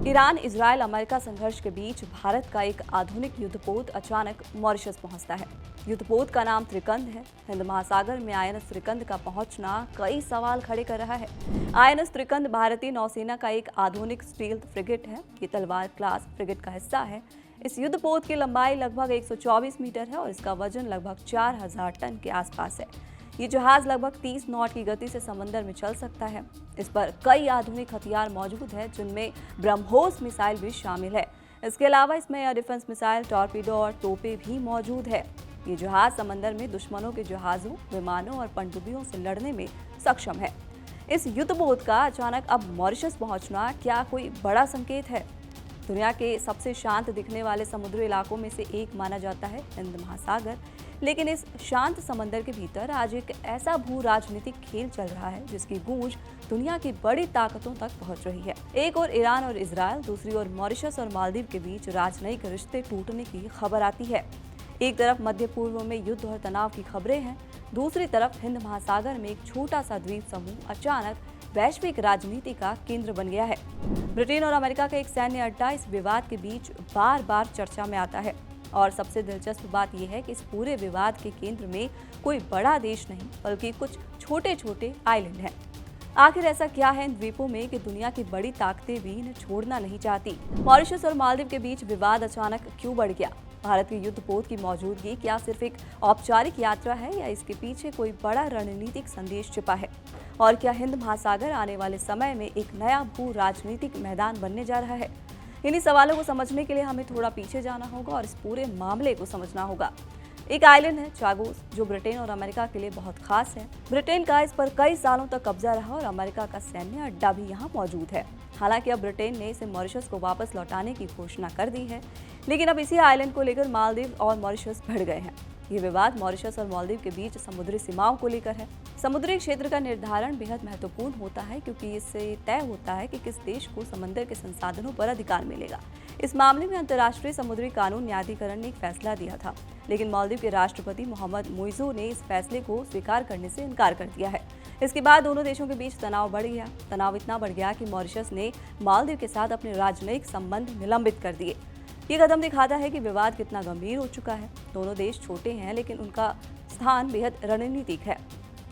Iran, Israel, America संघर्ष के बीच भारत का एक आधुनिक युद्धपोत अचानक मॉरिशस पहुंचता है। युद्धपोत का नाम त्रिकंद है। हिंद महासागर में आईएनएस त्रिकंद का पहुंचना कई सवाल खड़े कर रहा है। आईएनएस त्रिकंद भारतीय नौसेना का एक आधुनिक स्टील्थ फ्रिगेट है। ये तलवार क्लास फ्रिगेट का हिस्सा है। इस युद्धपोत की लंबाई लगभग 124 मीटर है और इसका वजन लगभग 4000 टन के आसपास है। ये जहाज लगभग 30 नॉट की गति से समंदर में चल सकता है। इस पर कई आधुनिक हथियार मौजूद है, जिनमें ब्रह्मोस मिसाइल भी शामिल है। इसके अलावा इसमें एयर डिफेंस मिसाइल, टॉर्पीडो और तोपें भी मौजूद है। ये जहाज समंदर में दुश्मनों के जहाजों, विमानों और पनडुब्बियों से लड़ने में सक्षम है। इस युद्धपोत का अचानक अब मॉरिशस पहुंचना क्या कोई बड़ा संकेत है? दुनिया के सबसे शांत दिखने वाले समुद्री इलाकों में से एक माना जाता है हिंद महासागर, लेकिन इस शांत समंदर के भीतर आज एक ऐसा भू राजनीतिक खेल चल रहा है जिसकी गूंज दुनिया की बड़ी ताकतों तक पहुंच रही है। एक ओर ईरान और इजरायल, दूसरी ओर मॉरिशस और मालदीव के बीच राजनयिक रिश्ते टूटने की खबर आती है। एक तरफ मध्य पूर्व में युद्ध और तनाव की खबरें हैं, दूसरी तरफ हिंद महासागर में एक छोटा सा द्वीप समूह अचानक वैश्विक राजनीति का केंद्र बन गया है। ब्रिटेन और अमेरिका का एक सैन्य अड्डा इस विवाद के बीच बार बार चर्चा में आता है और सबसे दिलचस्प बात यह है कि इस पूरे विवाद के केंद्र में कोई बड़ा देश नहीं, बल्कि कुछ छोटे छोटे आइलैंड हैं। आखिर ऐसा क्या है इन द्वीपों में कि दुनिया की बड़ी ताकतें भी इन्हें छोड़ना नहीं चाहती? मॉरिशस और मालदीव के बीच विवाद अचानक क्यों बढ़ गया? भारत के युद्धपोत की मौजूदगी क्या सिर्फ एक औपचारिक यात्रा है या इसके पीछे कोई बड़ा रणनीतिक संदेश छिपा है? और क्या हिंद महासागर आने वाले समय में एक नया भू राजनीतिक मैदान बनने जा रहा है? इन्हीं सवालों को समझने के लिए हमें थोड़ा पीछे जाना होगा और इस पूरे मामले को समझना होगा। एक आइलैंड है चागोस, जो ब्रिटेन और अमेरिका के लिए बहुत खास है। ब्रिटेन का इस पर कई सालों तक कब्जा रहा और अमेरिका का सैन्य अड्डा भी यहाँ मौजूद है। हालांकि अब ब्रिटेन ने इसे मॉरिशस को वापस लौटाने की घोषणा कर दी है, लेकिन अब इसी आइलैंड को लेकर मालदीव और मॉरिशस भिड़ गए हैं। ये विवाद मॉरिशस और मालदीव के बीच समुद्री सीमाओं को लेकर है। समुद्री क्षेत्र का निर्धारण बेहद महत्वपूर्ण होता है, क्योंकि इससे तय होता है कि किस देश को समंदर के संसाधनों पर अधिकार मिलेगा। इस मामले में अंतर्राष्ट्रीय समुद्री कानून न्यायाधिकरण ने एक फैसला दिया था, लेकिन मालदीव के राष्ट्रपति मोहम्मद मुइज़ू ने इस फैसले को स्वीकार करने से इनकार कर दिया है। इसके बाद दोनों देशों के बीच तनाव बढ़ गया। तनाव इतना बढ़ गया कि मॉरिशस ने मालदीव के साथ अपने राजनयिक संबंध निलंबित कर दिए। ये कदम दिखाता है कि विवाद कितना गंभीर हो चुका है। दोनों देश छोटे हैं, लेकिन उनका स्थान बेहद रणनीतिक है।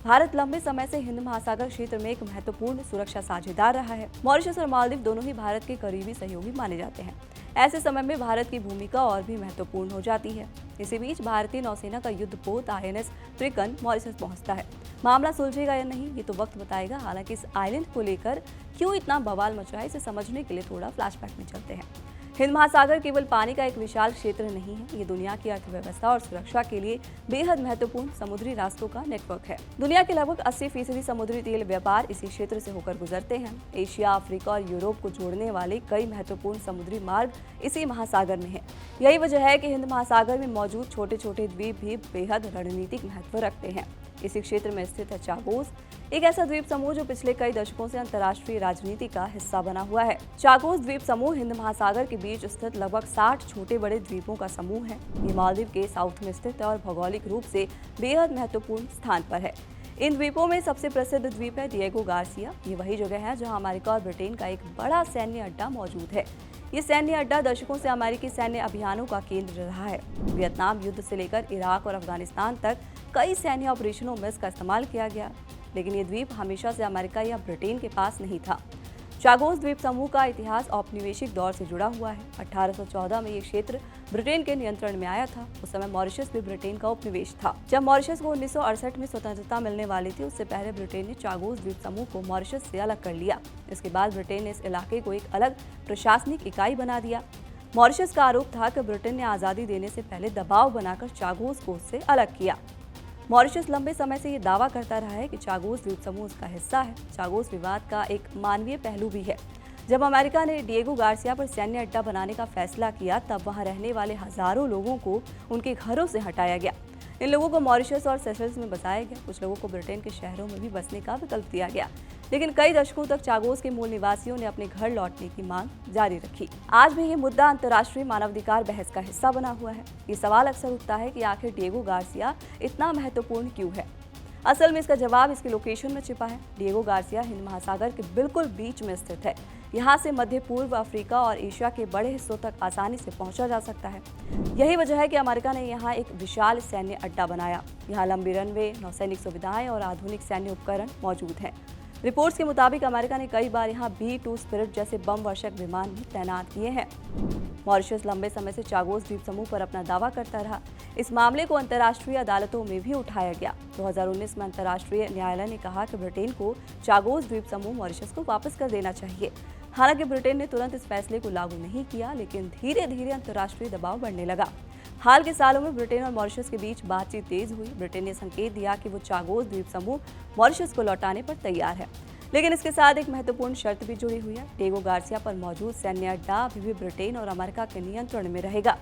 भारत लंबे समय से हिंद महासागर क्षेत्र में एक महत्वपूर्ण सुरक्षा साझेदार रहा है। मॉरिशस और मालदीव दोनों ही भारत के करीबी सहयोगी माने जाते हैं। ऐसे समय में भारत की भूमिका और भी महत्वपूर्ण हो जाती है। इसी बीच भारतीय नौसेना का युद्धपोत आईएनएस त्रिकंद मॉरिशस पहुंचता है। मामला सुलझेगा या नहीं, ये तो वक्त बताएगा। हालांकि इस आइलैंड को लेकर क्यों इतना बवाल मचा है, इसे समझने के लिए थोड़ा फ्लैशबैक में चलते हैं। हिंद महासागर केवल पानी का एक विशाल क्षेत्र नहीं है, ये दुनिया की अर्थव्यवस्था और सुरक्षा के लिए बेहद महत्वपूर्ण समुद्री रास्तों का नेटवर्क है। दुनिया के लगभग 80% समुद्री तेल व्यापार इसी क्षेत्र से होकर गुजरते हैं। एशिया, अफ्रीका और यूरोप को जोड़ने वाले कई महत्वपूर्ण समुद्री मार्ग इसी महासागर में है। यही वजह है कि हिंद महासागर में मौजूद छोटे छोटे द्वीप भी बेहद रणनीतिक महत्व रखते हैं। इसी क्षेत्र में स्थित है चागोस, एक ऐसा द्वीप समूह जो पिछले कई दशकों से अंतर्राष्ट्रीय राजनीति का हिस्सा बना हुआ है। चागोस द्वीप समूह हिंद महासागर के बीच स्थित लगभग 60 छोटे बड़े द्वीपों का समूह है। ये मालदीव के साउथ में स्थित है और भौगोलिक रूप से बेहद महत्वपूर्ण स्थान पर है। इन द्वीपों में सबसे प्रसिद्ध द्वीप है डिएगो गार्सिया। ये वही जगह है जहां अमेरिका और ब्रिटेन का एक बड़ा सैन्य अड्डा मौजूद है। ये सैन्य अड्डा दशकों से अमेरिकी सैन्य अभियानों का केंद्र रहा है। वियतनाम युद्ध से लेकर इराक और अफगानिस्तान तक कई सैन्य ऑपरेशनों में इसका इस्तेमाल किया गया, लेकिन ये द्वीप हमेशा से अमेरिका या ब्रिटेन के पास नहीं था। चागोस द्वीप समूह का इतिहास औपनिवेशिक दौर से जुड़ा हुआ है। 1814 में ये क्षेत्र ब्रिटेन के नियंत्रण में आया था। उस समय मॉरिशस भी ब्रिटेन का उपनिवेश था। जब मॉरिशस को 1968 में स्वतंत्रता मिलने वाली थी, उससे पहले ब्रिटेन ने चागोस द्वीप समूह को मॉरिशस से अलग कर लिया। इसके बाद ब्रिटेन ने इस इलाके को एक अलग प्रशासनिक इकाई बना दिया। मॉरिशस का आरोप था कि ब्रिटेन ने आज़ादी देने से पहले दबाव बनाकर चागोस को उससे अलग किया। मॉरिशस लंबे समय से ये दावा करता रहा है कि चागोस द्वीप समूह उसका हिस्सा है। चागोस विवाद का एक मानवीय पहलू भी है। जब अमेरिका ने डिएगो गार्सिया पर सैन्य अड्डा बनाने का फैसला किया, तब वहां रहने वाले हजारों लोगों को उनके घरों से हटाया गया। इन लोगों को मॉरिशस और सेशल्स में बसाया गया। कुछ लोगों को ब्रिटेन के शहरों में भी बसने का विकल्प दिया गया, लेकिन कई दशकों तक चागोस के मूल निवासियों ने अपने घर लौटने की मांग जारी रखी। आज भी ये मुद्दा अंतर्राष्ट्रीय मानवाधिकार बहस का हिस्सा बना हुआ है। ये सवाल अक्सर उठता है कि आखिर डिएगो गार्सिया इतना महत्वपूर्ण क्यों है। असल में इसका जवाब इसकी लोकेशन में छिपा है। डिएगो गार्सिया हिंद महासागर के बिल्कुल बीच में स्थित है। यहाँ से मध्य पूर्व, अफ्रीका और एशिया के बड़े हिस्सों तक आसानी से पहुंचा जा सकता है। यही वजह है कि अमेरिका ने यहाँ एक विशाल सैन्य अड्डा बनाया। यहाँ लंबी रनवे, नौसैनिक सुविधाएं और आधुनिक सैन्य उपकरण मौजूद हैं। रिपोर्ट्स के मुताबिक अमेरिका ने कई बार यहाँ B-2 स्पिरिट जैसे बम वर्षक विमान भी तैनात किए हैं। मॉरिशस लंबे समय से चागोस द्वीप समूह पर अपना दावा करता रहा। इस मामले को अंतर्राष्ट्रीय अदालतों में भी उठाया गया। 2019 में अंतर्राष्ट्रीय न्यायालय ने कहा कि ब्रिटेन को चागोस द्वीप समूह मॉरिशस को वापस कर देना चाहिए। हालांकि ब्रिटेन ने तुरंत इस फैसले को लागू नहीं किया, लेकिन धीरे धीरे अंतर्राष्ट्रीय दबाव बढ़ने लगा। हाल के सालों में ब्रिटेन और मॉरिशस के बीच बातचीत तेज हुई। ब्रिटेन ने संकेत दिया कि वो चागोस द्वीप समूह मॉरिशस को लौटाने पर तैयार है, लेकिन इसके साथ एक महत्वपूर्ण शर्त भी जुड़ी हुई है। डिएगो गार्सिया पर मौजूद सैन्य अड्डा अभी भी ब्रिटेन और अमेरिका के नियंत्रण में रहेगा।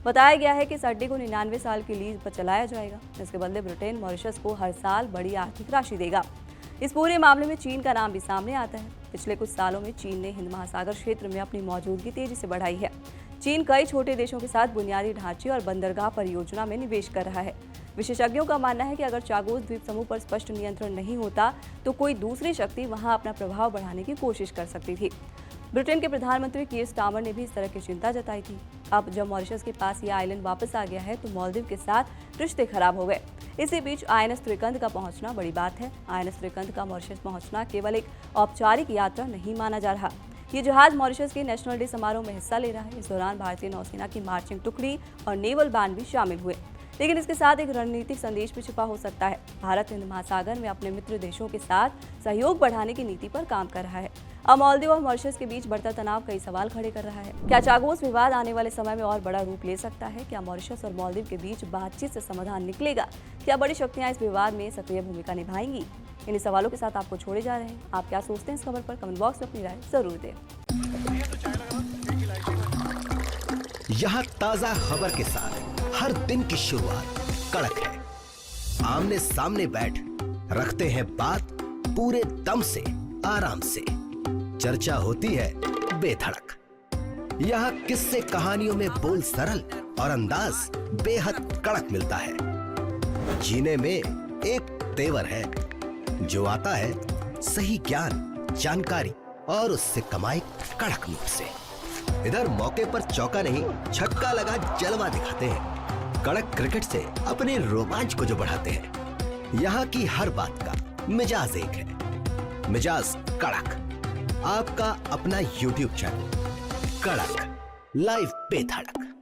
बताया गया है कि इस अड्डे को 99 साल की लीज पर चलाया जाएगा। इसके बदले ब्रिटेन मॉरिशस को हर साल बड़ी आर्थिक राशि देगा। इस पूरे मामले में चीन का नाम भी सामने आता है। पिछले कुछ सालों में चीन ने हिंद महासागर क्षेत्र में अपनी मौजूदगी तेजी से बढ़ाई है। चीन कई छोटे देशों के साथ बुनियादी ढांचे और बंदरगाह परियोजना में निवेश कर रहा है। विशेषज्ञों का मानना है कि अगर चागोस द्वीप समूह पर स्पष्ट नियंत्रण नहीं होता तो कोई दूसरी शक्ति वहां अपना प्रभाव बढ़ाने की कोशिश कर सकती थी। ब्रिटेन के प्रधानमंत्री कीर स्टारमर ने भी इस तरह की चिंता जताई थी। अब जब मॉरिशस के पास ये आइलैंड वापस आ गया है तो मालदीव के साथ रिश्ते खराब हो गए। इसी बीच INS त्रिकंद का पहुंचना बड़ी बात है। INS त्रिकंद का मॉरिशस पहुंचना केवल एक औपचारिक यात्रा नहीं माना जा रहा। ये जहाज मॉरिशस के नेशनल डे समारोह में हिस्सा ले रहा है। इस दौरान भारतीय नौसेना की मार्चिंग टुकड़ी और नेवल बैंड भी शामिल हुए, लेकिन इसके साथ एक रणनीतिक संदेश भी छिपा हो सकता है। भारत हिंद महासागर में अपने मित्र देशों के साथ सहयोग बढ़ाने की नीति पर काम कर रहा है। अब मालदीव और मॉरिशस के बीच बढ़ता तनाव कई सवाल खड़े कर रहा है। क्या चागोस विवाद आने वाले समय में और बड़ा रूप ले सकता है? क्या मॉरिशस और मालदीव के बीच बातचीत से समाधान निकलेगा? क्या बड़ी शक्तियां इस विवाद में सक्रिय भूमिका निभाएंगी? इन सवालों के साथ आपको छोड़े जा रहे हैं। आप क्या सोचते हैं इस खबर पर? कमेंट बॉक्स में अपनी राय जरूर दें। यहाँ ताजा खबर के साथ हर दिन की शुरुआत कड़क है। आमने सामने बैठ रखते हैं बात पूरे दम से, आराम से। चर्चा होती है बेधड़क। यहाँ किस्से कहानियों में बोल सरल और अंदाज बेहद कड़क मिलता है। जीने में एक तेवर है जो आता है सही ज्ञान, जानकारी और उससे कमाई कड़क नोट से। इधर मौके पर चौका नहीं, छक्का लगा जलवा दिखाते हैं। कड़क क्रिकेट से अपने रोमांच को जो बढ़ाते हैं। यहाँ की हर बात का मिजाज एक है, मिजाज कड़क। आपका अपना YouTube चैनल कड़क, लाइव बेधड़क।